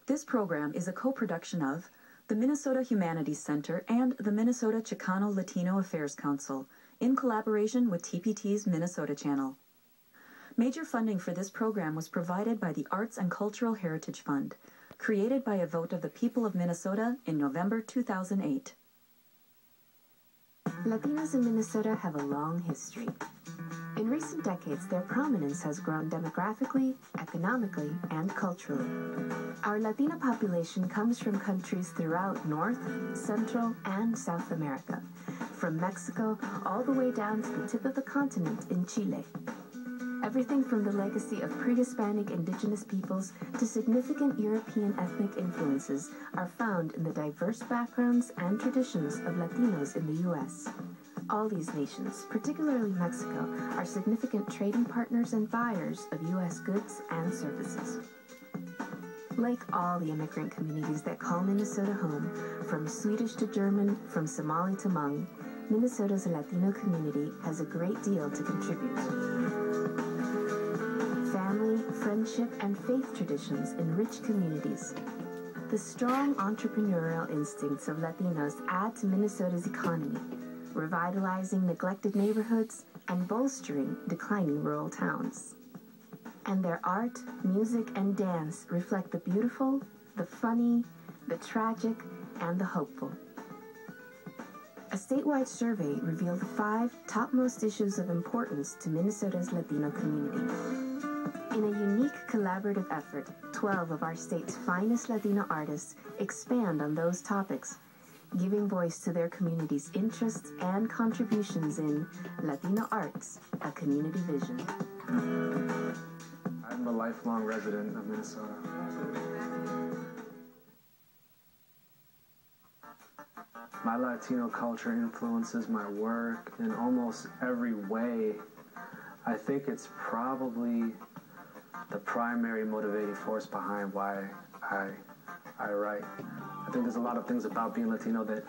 This program is a co-production of the Minnesota Humanities Center and the Minnesota Chicano Latino Affairs Council in collaboration with TPT's Minnesota channel. Major funding for this program was provided by the Arts and Cultural Heritage Fund, created by a vote of the people of Minnesota in November 2008. Latinos in Minnesota have a long history. In recent decades, their prominence has grown demographically, economically, and culturally. Our Latino population comes from countries throughout North, Central, and South America, from Mexico all the way down to the tip of the continent in Chile. Everything from the legacy of pre-Hispanic indigenous peoples to significant European ethnic influences are found in the diverse backgrounds and traditions of Latinos in the U.S. All these nations, particularly Mexico, are significant trading partners and buyers of U.S. goods and services. Like all the immigrant communities that call Minnesota home, from Swedish to German, from Somali to Hmong, Minnesota's Latino community has a great deal to contribute. Family, friendship, and faith traditions enrich communities. The strong entrepreneurial instincts of Latinos add to Minnesota's economy, revitalizing neglected neighborhoods and bolstering declining rural towns. And their art, music, and dance reflect the beautiful, the funny, the tragic, and the hopeful. A statewide survey revealed 5 topmost issues of importance to Minnesota's Latino community. In a unique collaborative effort, 12 of our state's finest Latino artists expand on those topics, giving voice to their community's interests and contributions in Latino Arts, a community vision. I'm a lifelong resident of Minnesota. My Latino culture influences my work in almost every way. I think it's probably the primary motivating force behind why I write. I think there's a lot of things about being Latino that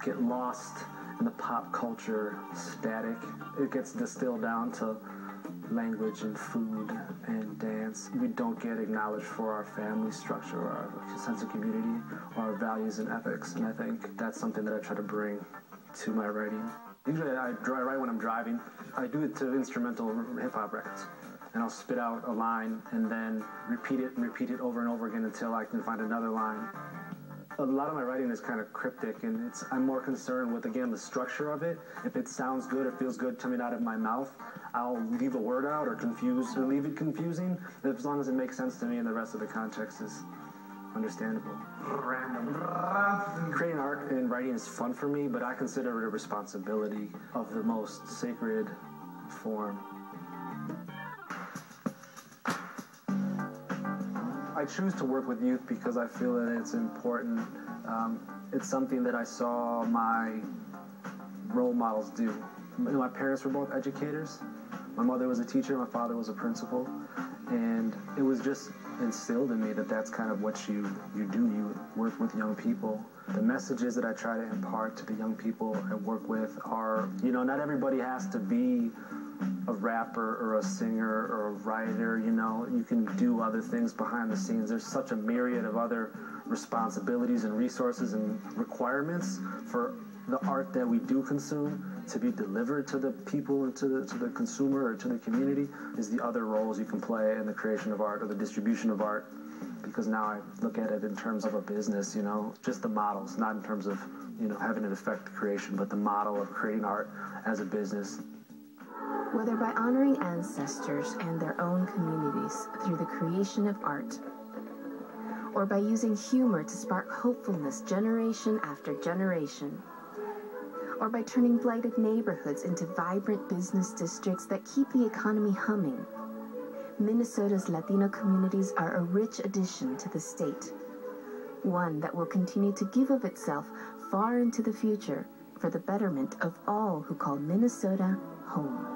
get lost in the pop culture static. It gets distilled down to language and food and dance. We don't get acknowledged for our family structure or our sense of community or our values and ethics, and I think that's something that I try to bring to my writing. Usually I write when I'm driving. I do it to instrumental hip-hop records. And I'll spit out a line and then repeat it over and over again until I can find another line. A lot of my writing is kind of cryptic, and I'm more concerned with, again, the structure of it. If it sounds good or feels good coming out of my mouth, I'll leave a word out or leave it confusing, as long as it makes sense to me and the rest of the context is understandable. Creating art and writing is fun for me, but I consider it a responsibility of the most sacred form. I choose to work with youth because I feel that it's important. It's something that I saw my role models do. My parents were both educators. My mother was a teacher, my father was a principal, and it was just instilled in me that that's kind of what you do. You work with young people. The messages that I try to impart to the young people I work with are, not everybody has to be a rapper or a singer or a writer, you can do other things behind the scenes. There's such a myriad of other responsibilities and resources and requirements for the art that we do consume to be delivered to the people and to the consumer or to the community is the other roles you can play in the creation of art or the distribution of art. Because now I look at it in terms of a business, just the models, not in terms of, having it affect the creation, but the model of creating art as a business. Whether by honoring ancestors and their own communities through the creation of art, or by using humor to spark hopefulness generation after generation, or by turning blighted neighborhoods into vibrant business districts that keep the economy humming, Minnesota's Latino communities are a rich addition to the state, one that will continue to give of itself far into the future for the betterment of all who call Minnesota home.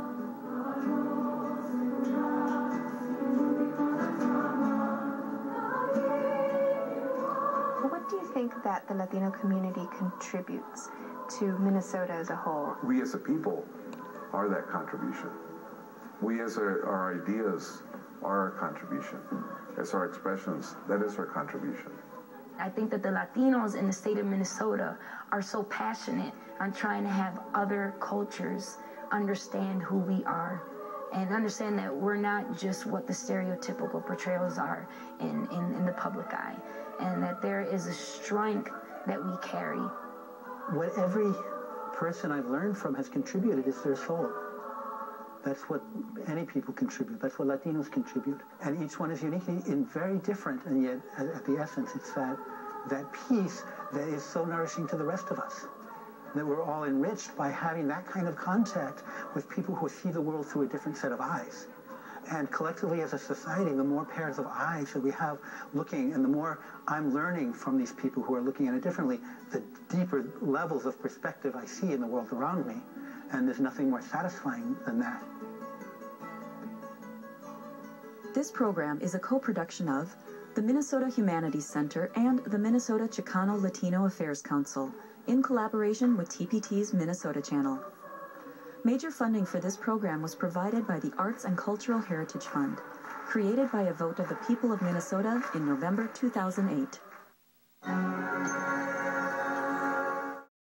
What do you think that the Latino community contributes to Minnesota as a whole? We as a people are that contribution. We as our ideas are our contribution. As our expressions, that is our contribution. I think that the Latinos in the state of Minnesota are so passionate on trying to have other cultures understand who we are and understand that we're not just what the stereotypical portrayals are in the public eye, and that there is a strength that we carry. What every person I've learned from has contributed is their soul. That's what any people contribute. That's what Latinos contribute. And each one is uniquely and very different, and yet at the essence it's that piece that is so nourishing to the rest of us. That we're all enriched by having that kind of contact with people who see the world through a different set of eyes. And collectively as a society, the more pairs of eyes that we have looking, and the more I'm learning from these people who are looking at it differently, the deeper levels of perspective I see in the world around me. And there's nothing more satisfying than that. This program is a co-production of the Minnesota Humanities Center and the Minnesota Chicano Latino Affairs Council, in collaboration with TPT's Minnesota channel. Major funding for this program was provided by the Arts and Cultural Heritage Fund, created by a vote of the people of Minnesota in November 2008.